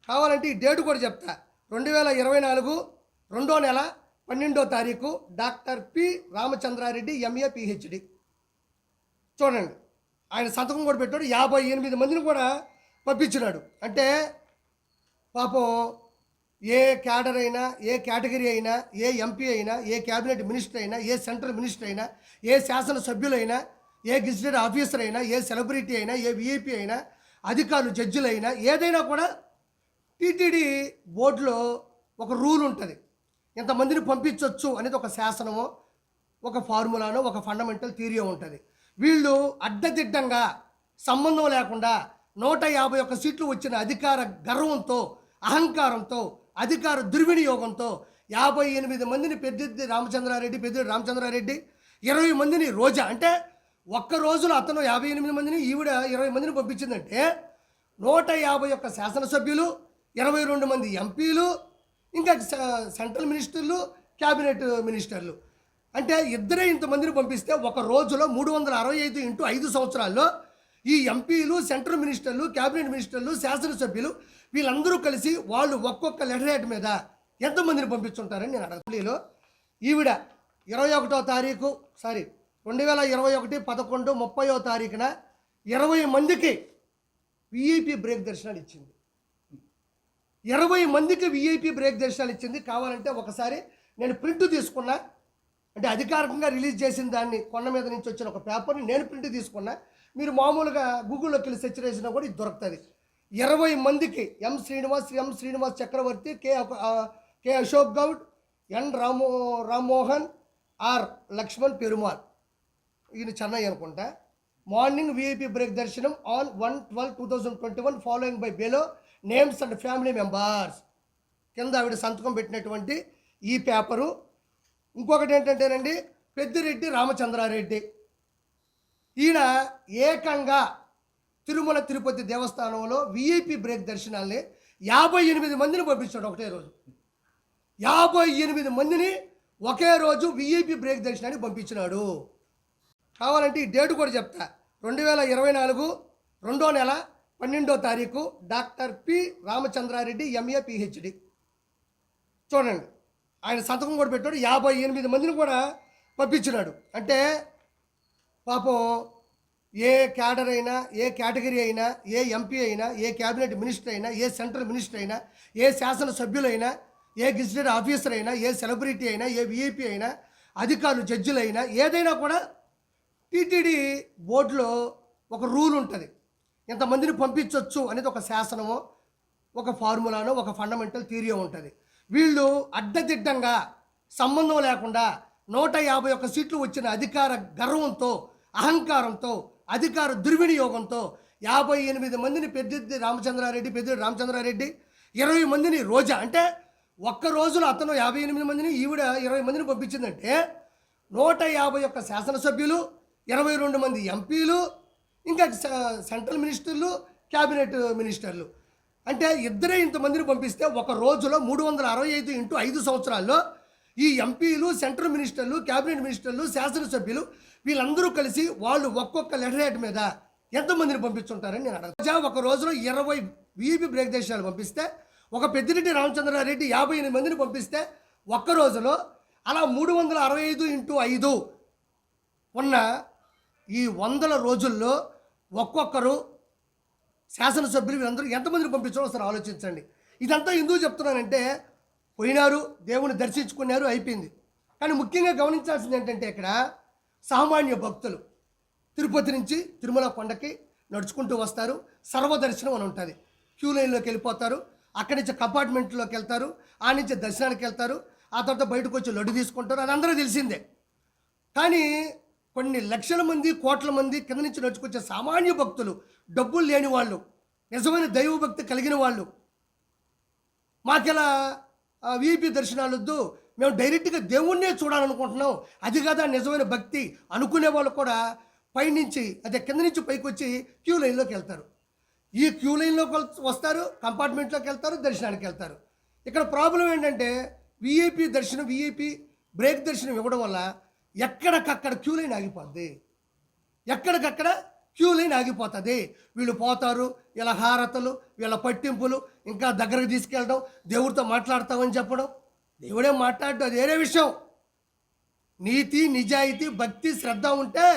కావాలంటే ఈ డేటు కూడా చెప్తా. 2024 రెండో నెల 12వ తారీఖు doctor P Ramachandra Reddy MA PhD. చూడండి, ఆయన సంతకం కూడా పెట్టాడు. 58 మందిని కూడా పంపించినాడు. అంటే పాపం ఏ క్యాడర్ అయినా, ఏ కేటగిరీ అయినా, ఏ ఎంపీ అయినా, ఏ క్యాబినెట్ మినిస్టర్ అయినా, ఏ సెంట్రల్ మినిస్టర్ అయినా, ఏ శాసనసభ్యులైనా, ఏ గెజిటెడ్ ఆఫీసర్ అయినా, ఏ సెలబ్రిటీ అయినా, ఏ విఐపి అయినా, అధికారులు జడ్జిలైనా ఏదైనా కూడా టీటీడీ బోర్డులో ఒక రూల్ ఉంటుంది. ఇంతమందిని పంపించవచ్చు అనేది ఒక శాసనమో, ఒక ఫార్ములానో, ఒక ఫండమెంటల్ థియరీ ఉంటుంది. వీళ్ళు అడ్డదిడ్డంగా సంబంధం లేకుండా 151 సీట్లు వచ్చిన అధికార గర్వంతో, అహంకారంతో, అధికార దుర్వినియోగంతో 58 మందిని పెద్దిరెడ్డి రామచంద్రారెడ్డి 20 మందిని రోజా, అంటే ఒక్క రోజులో అతను 58 మందిని, ఈవిడ 20 మందిని పంపించిందంటే 151 శాసనసభ్యులు, 22 మంది ఎంపీలు, ఇంకా సెంట్రల్ మినిస్టర్లు, క్యాబినెట్ మినిస్టర్లు, అంటే ఇద్దరే ఇంతమందిని పంపిస్తే ఒక రోజులో 365 ఇంటూ 5 సంవత్సరాల్లో ఈ ఎంపీలు, సెంట్రల్ మినిస్టర్లు, క్యాబినెట్ మినిస్టర్లు, శాసనసభ్యులు వీళ్ళందరూ కలిసి వాళ్ళు ఒక్కొక్క లెటర్ హెడ్ మీద ఎంతమందిని పంపించుంటారని నేను అడగలేలో. ఈవిడ 2021వ తారీఖు 11/30వ తారీఖున 20 మందికి విఐపి బ్రేక్ దర్శనాలు ఇచ్చింది. 20 మందికి విఐపి బ్రేక్ దర్శనాలు ఇచ్చింది. కావాలంటే ఒకసారి నేను ప్రింట్ తీసుకున్నా, అంటే అధికారికంగా రిలీజ్ చేసిన దాన్ని, కొండ మీద నుంచి వచ్చిన ఒక పేపర్ని నేను ప్రింట్ తీసుకున్నా. మీరు మామూలుగా గూగుల్లోకి వెళ్ళి సెర్చ్ చేసినా కూడా ఇది దొరుకుతుంది. 20 మందికి M Srinivas Chakravarthi, K Ashok Goud, N Rammohan, R Lakshman Perumal, ఈయన చెన్నై అనుకుంటా. మార్నింగ్ విఐపి బ్రేక్ దర్శనం on 1/12/2021 following by below names and family members. కింద ఆవిడ సంతకం పెట్టినటువంటి ఈ పేపరు. ఇంకొకటి ఏంటంటేనండి, పెద్దిరెడ్డి రామచంద్రారెడ్డి, ఈయన ఏకంగా తిరుమల తిరుపతి దేవస్థానంలో విఐపి బ్రేక్ దర్శనాల్ని 58 మందిని పంపించాడు ఒకటే రోజు. 58 మందిని ఒకే రోజు విఐపి బ్రేక్ దర్శనాన్ని పంపించినాడు. కావాలంటే ఈ డేటు కూడా చెప్తా. 2024 రెండో నెల 12వ తారీఖు doctor P Ramachandra Reddy MA PhD. చూడండి, ఆయన సంతకం కూడా పెట్టాడు. 58 మందిని కూడా పంపించినాడు. అంటే పాపం ఏ క్యాడర్ అయినా, ఏ కేటగిరీ అయినా, ఏ ఎంపీ అయినా, ఏ క్యాబినెట్ మినిస్టర్ అయినా, ఏ సెంట్రల్ మినిస్టర్ అయినా, ఏ శాసనసభ్యులైనా, ఏ గెజిటెడ్ ఆఫీసర్ అయినా, ఏ సెలబ్రిటీ అయినా, ఏ విఐపి అయినా, అధికారులు జడ్జిలైనా ఏదైనా కూడా టీటీడీ బోర్డులో ఒక రూల్ ఉంటుంది. ఇంతమందిని పంపించవచ్చు అనేది ఒక శాసనమో, ఒక ఫార్ములానో, ఒక ఫండమెంటల్ థియరీ ఉంటుంది. వీళ్ళు అడ్డదిడ్డంగా సంబంధం లేకుండా 151 సీట్లు వచ్చిన అధికార గర్వంతో, అహంకారంతో, అధికార దుర్వినియోగంతో 58 మందిని పెద్దిరెడ్డి రామచంద్రారెడ్డి 20 మందిని రోజా, అంటే ఒక్క రోజులో అతను 58 మందిని, ఈవిడ 20 మందిని పంపించిందంటే 151 శాసనసభ్యులు, 22 మంది ఎంపీలు, ఇంకా సెంట్రల్ మినిస్టర్లు, క్యాబినెట్ మినిస్టర్లు, అంటే ఇద్దరే ఇంతమందిని పంపిస్తే ఒక రోజులో 365 ఇంటూ 5 సంవత్సరాల్లో ఈ ఎంపీలు, సెంట్రల్ మినిస్టర్లు, క్యాబినెట్ మినిస్టర్లు, శాసనసభ్యులు వీళ్ళందరూ కలిసి వాళ్ళు ఒక్కొక్క లెటర్ హెడ్ మీద ఎంతమందిని పంపించుంటారని నేను అడగ. ఒక రోజులో 20 విఐపి బ్రేక్ దర్శనాలు పంపిస్తే, ఒక పెద్దిరెడ్డి రామచంద్రారెడ్డి 58 మందిని పంపిస్తే ఒక్క రోజులో అలా 365 ఇంటూ 5 ఉన్న ఈ 100 రోజుల్లో ఒక్కొక్కరు శాసనసభ్యులు వీళ్ళందరూ ఎంతమందిని పంపించారో ఒకసారి ఆలోచించండి. ఇదంతా ఎందుకు చెప్తున్నానంటే, పోయినారు, దేవుని దర్శించుకున్నారు, అయిపోయింది. కానీ ముఖ్యంగా గమనించాల్సింది ఏంటంటే, ఇక్కడ సామాన్య భక్తులు తిరుపతి నుంచి తిరుమల కొండకి నడుచుకుంటూ వస్తారు. సర్వదర్శనం అని ఉంటుంది. క్యూ లైన్లోకి వెళ్ళిపోతారు. అక్కడి నుంచి కంపార్ట్మెంట్లోకి వెళ్తారు. ఆ నుంచి దర్శనానికి వెళ్తారు. ఆ తర్వాత బయటకు వచ్చి లడ్డు తీసుకుంటారు. అది అందరూ తెలిసిందే. కానీ కొన్ని లక్షల మంది, కోట్ల మంది కింద నుంచి నడుచుకొచ్చే సామాన్య భక్తులు, డబ్బులు లేని వాళ్ళు, నిజమైన దైవభక్తి కలిగిన వాళ్ళు, మాకెలా విఐపి దర్శనాలు వద్దు, మేము డైరెక్ట్గా దేవుణ్ణే చూడాలనుకుంటున్నాం, అది కదా నిజమైన భక్తి అనుకునే వాళ్ళు కూడా పైనుంచి, అదే కింద నుంచి పైకి వచ్చి క్యూ లైన్లోకి వెళ్తారు. ఈ క్యూ లైన్లోకి వస్తారు, కంపార్ట్మెంట్లోకి వెళ్తారు, దర్శనానికి వెళ్తారు. ఇక్కడ ప్రాబ్లం ఏంటంటే, విఐపి బ్రేక్ దర్శనం ఇవ్వడం వల్ల ఎక్కడికక్కడ క్యూ లైన్ ఆగిపోద్ది. ఎక్కడికక్కడ క్యూ లైన్ ఆగిపోతుంది. వీళ్ళు పోతారు, వీళ్ళ హారతలు, వీళ్ళ పట్టింపులు, ఇంకా దగ్గరకు తీసుకెళ్ళడం, దేవుడితో మాట్లాడతామని చెప్పడం. దేవుడే మాట్లాడటం అది వేరే విషయం. నీతి, నిజాయితీ, భక్తి, శ్రద్ధ ఉంటే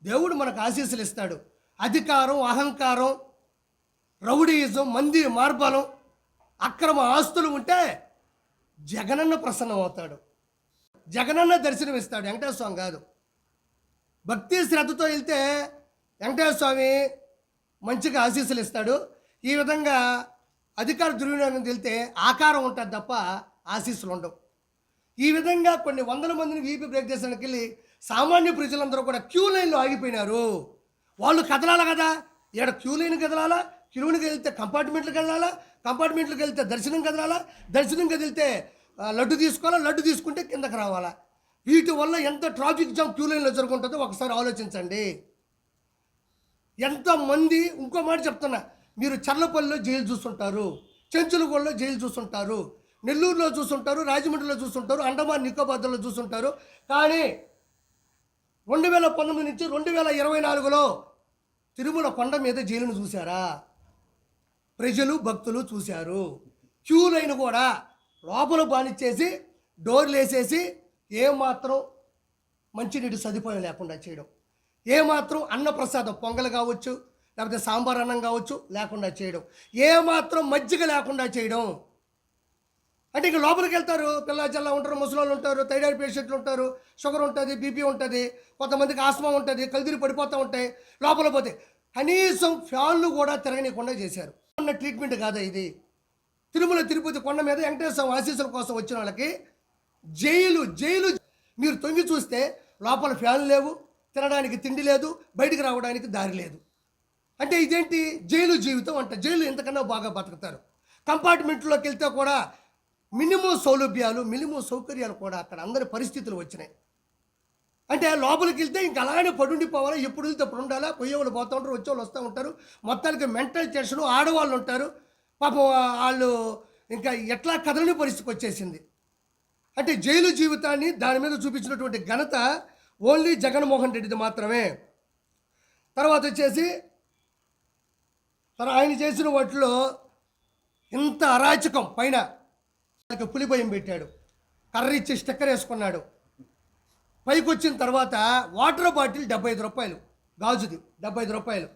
దేవుడు మనకు ఆశీస్సులు ఇస్తాడు. అధికారం, అహంకారం, రౌడీయిజం, మంది మార్బలం, అక్రమ ఆస్తులు ఉంటే జగనన్న ప్రసన్నం అవుతాడు, జగనన్న దర్శనం ఇస్తాడు, వెంకటేశ్వర స్వామి కాదు. భక్తి శ్రద్ధతో వెళ్తే వెంకటేశ్వర స్వామి మంచిగా ఆశీస్సులు ఇస్తాడు. ఈ విధంగా అధికార దుర్వినియోగం వెళ్తే ఆకారం ఉంటుంది తప్ప ఆశీస్సులు ఉండవు. ఈ విధంగా కొన్ని వందల మందిని వీపీ బ్రేక్ దేశానికి వెళ్ళి సామాన్య ప్రజలందరూ కూడా క్యూ లైన్లో ఆగిపోయినారు. వాళ్ళు కదలాలి కదా, ఇక్కడ క్యూ లైన్ కదలాలా, క్యూనికి వెళ్తే కంపార్ట్మెంట్లకు కదలాలా, కంపార్ట్మెంట్లకు వెళ్తే దర్శనం కదలాలా, దర్శనం కదిలితే లడ్డు తీసుకోవాలా, లడ్డు తీసుకుంటే కిందకి రావాలా. వీటి వల్ల ఎంత ట్రాఫిక్ జామ్ క్యూ లైన్లో జరుగుతుంటుందో ఒకసారి ఆలోచించండి. ఎంతమంది, ఇంకో మాట చెప్తున్నా, మీరు చర్లపల్లిలో జైలు చూస్తుంటారు, చెంచులగూడలో జైలు చూస్తుంటారు, నెల్లూరులో చూస్తుంటారు, రాజమండ్రిలో చూస్తుంటారు, అండమాన్ నికోబార్లో చూస్తుంటారు. కానీ 2019 నుంచి 2024లో తిరుమల కొండ మీద జైలును చూశారా? ప్రజలు, భక్తులు చూశారు. క్యూ లైన్ కూడా లోపల బానిచ్చేసి డోర్లు వేసేసి ఏమాత్రం మంచినీటి సదుపాయం లేకుండా చేయడం, ఏమాత్రం అన్నప్రసాదం పొంగల్ కావచ్చు, లేకపోతే సాంబార్ అన్నం కావచ్చు లేకుండా చేయడం, ఏమాత్రం మజ్జిగ లేకుండా చేయడం. అంటే ఇక లోపలికి వెళ్తారు, పిల్ల జల్లా ఉంటారు, ముసలోళ్ళు ఉంటారు, థైరాయిడ్ పేషెంట్లు ఉంటారు, షుగర్ ఉంటుంది, బీపీ ఉంటుంది, కొంతమందికి ఆస్మా ఉంటుంది, కలుదిరి పడిపోతూ ఉంటాయి. లోపల పోతే కనీసం ఫ్యాన్లు కూడా తిరగనీయకుండా చేశారు. ఉన్న ట్రీట్మెంట్ కాదా ఇది? తిరుమల తిరుపతి కొండ మీద వెంకటేశ్వర స్వామి ఆశీస్సుల కోసం వచ్చిన వాళ్ళకి జైలు మీరు తొంగి చూస్తే లోపల ఫ్యాన్లు లేవు, తినడానికి తిండి లేదు, బయటికి రావడానికి దారి లేదు. అంటే ఇదేంటి? జైలు జీవితం అంట. జైలు ఎంతకన్నా బాగా బతుకుతారు. కంపార్ట్మెంట్లోకి వెళ్తే కూడా మినిమం సౌలభ్యాలు, మినిమం సౌకర్యాలు కూడా అక్కడ అందరి పరిస్థితులు వచ్చినాయి. అంటే లోపలికి వెళ్తే ఇంక అలానే పడుండిపోవాలి, ఎప్పుడు వెళ్తే అప్పుడు ఉండాలా, పోయేవాళ్ళు పోతూ ఉంటారు, వచ్చేవాళ్ళు వస్తూ ఉంటారు. మొత్తానికి మెంటల్ టెన్షన్, ఆడవాళ్ళు ఉంటారు పాపం, వాళ్ళు ఇంకా ఎట్లా కదలని పరిస్థితికి వచ్చేసింది. అంటే జైలు జీవితాన్ని దాని మీద చూపించినటువంటి ఘనత ఓన్లీ జగన్మోహన్ రెడ్డిది మాత్రమే. తర్వాత వచ్చేసి ఆయన చేసిన వాటిలో ఇంత అరాచకం, పైన పులి భయం పెట్టాడు, కర్ర ఇచ్చి స్టిక్కర్ వేసుకున్నాడు. పైకి వచ్చిన తర్వాత వాటర్ బాటిల్ 75 రూపాయలు, గాజుది 75 రూపాయలు,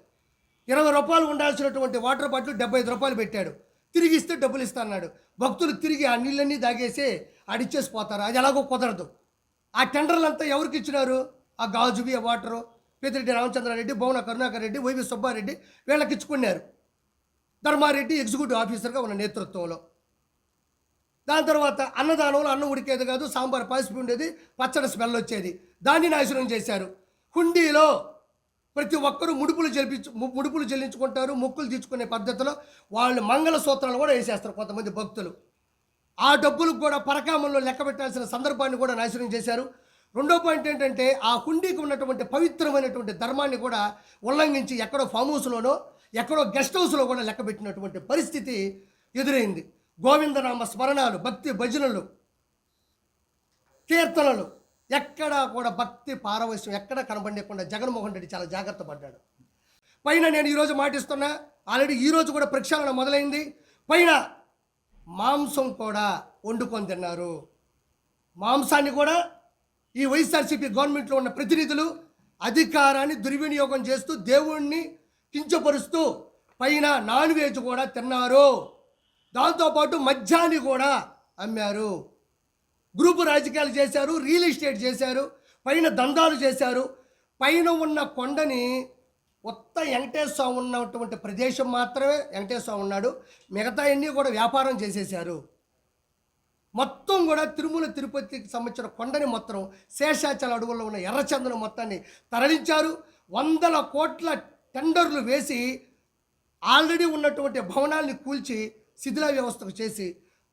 20 రూపాయలు ఉండాల్సినటువంటి వాటర్ బాటిల్ 75 రూపాయలు పెట్టాడు. తిరిగి ఇస్తే డబ్బులు ఇస్తా అన్నాడు. భక్తులు తిరిగి ఆ నీళ్ళన్నీ దాగేసి ఆడిచ్చేసి పోతారు. అది ఎలాగో కుదరదు. ఆ టెండర్లంతా ఎవరికి ఇచ్చినారు? ఆ గాజువి, ఆ వాటరు పెద్దిరెడ్డి రామచంద్రారెడ్డి, భువన కరుణాకర్ రెడ్డి, వైవి సుబ్బారెడ్డి వీళ్ళకి ఇచ్చుకున్నారు. ధర్మారెడ్డి ఎగ్జిక్యూటివ్ ఆఫీసర్గా ఉన్న నేతృత్వంలో. దాని తర్వాత అన్నదానంలో అన్నం ఉడికేది కాదు, సాంబార్ పాసిపి ఉండేది, పచ్చడి స్మెల్ వచ్చేది. దాన్ని నాశనం చేశారు. హుండీలో ప్రతి ఒక్కరూ ముడుపులు చెల్లించుకుంటారు, మొక్కులు తీర్చుకునే పద్ధతిలో వాళ్ళు మంగళసూత్రాలు కూడా వేసేస్తారు కొంతమంది భక్తులు. ఆ డబ్బులకు కూడా పరకామంలో లెక్క పెట్టాల్సిన సందర్భాన్ని కూడా నాశనం చేశారు. రెండో పాయింట్ ఏంటంటే, ఆ హుండీకి ఉన్నటువంటి పవిత్రమైనటువంటి ధర్మాన్ని కూడా ఉల్లంఘించి ఎక్కడో ఫామ్ హౌస్లోనో ఎక్కడో గెస్ట్ హౌస్లో కూడా లెక్క పెట్టినటువంటి పరిస్థితి ఎదురైంది. గోవిందనామ స్మరణాలు, భక్తి భజనలు, కీర్తనలు, ఎక్కడా కూడా భక్తి పారవశ్యం ఎక్కడా కనబడకుండా జగన్మోహన్ రెడ్డి చాలా జాగ్రత్త పడ్డాడు. పైన నేను ఈరోజు మాటిస్తున్నా, ఆల్రెడీ ఈరోజు కూడా ప్రక్షాళన మొదలైంది. పైన మాంసం కూడా వండుకొని తిన్నారు. మాంసాన్ని కూడా ఈ వైఎస్ఆర్సీపీ గవర్నమెంట్లో ఉన్న ప్రతినిధులు అధికారాన్ని దుర్వినియోగం చేస్తూ దేవుణ్ణి కించపరుస్తూ పైన నాన్ వెజ్ కూడా తిన్నారు. దాంతోపాటు మద్యాన్ని కూడా అమ్మారు. గ్రూపు రాజకీయాలు చేశారు, రియల్ ఎస్టేట్ చేశారు, పైన దందాలు చేశారు. పైన ఉన్న కొండని కొత్త వెంకటేశ్వర స్వామి ఉన్నటువంటి ప్రదేశం మాత్రమే వెంకటేశ్వర స్వామి ఉన్నాడు, మిగతా అన్నీ కూడా వ్యాపారం చేసేసారు. మొత్తం కూడా తిరుమల తిరుపతికి సంబంధించిన కొండని మొత్తం శేషాచల అడుగుల్లో ఉన్న ఎర్రచందనం మొత్తాన్ని తరలించారు. 100 కోట్ల టెండర్లు వేసి ఆల్రెడీ ఉన్నటువంటి భవనాల్ని కూల్చి శిథిల వ్యవస్థకు చేసి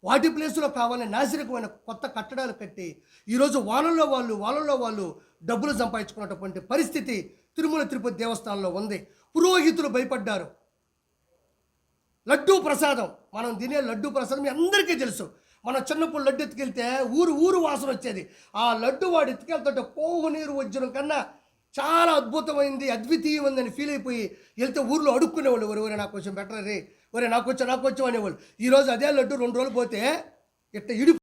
వాటి ప్లేసులో కావాలని నాసిరకమైన కొత్త కట్టడాలు కట్టి ఈరోజు వాళ్ళలో వాళ్ళు డబ్బులు సంపాదించుకున్నటువంటి పరిస్థితి తిరుమల తిరుపతి దేవస్థానంలో ఉంది. పురోహితులు భయపడ్డారు. లడ్డూ ప్రసాదం, మనం తినే లడ్డూ ప్రసాదం మీ అందరికీ తెలుసు. మనం చిన్నప్పుడు లడ్డు ఎత్తుకెళ్తే ఊరు వాసన వచ్చేది. ఆ లడ్డు వాడు ఎత్తుకెళ్తుంటే కోహు నీరు వజ్రం కన్నా చాలా అద్భుతమైంది, అద్వితీయమైందని ఫీల్ అయిపోయి వెళ్తే ఊర్లో అడుక్కునేవాళ్ళు, ఒరే నాకు కొంచెం బెటర్ రే, ఒరే నాకు వచ్చావు అనేవాళ్ళు. ఈరోజు అదే లడ్డు 2 రోజులు పోతే ఇట్ట ఇడి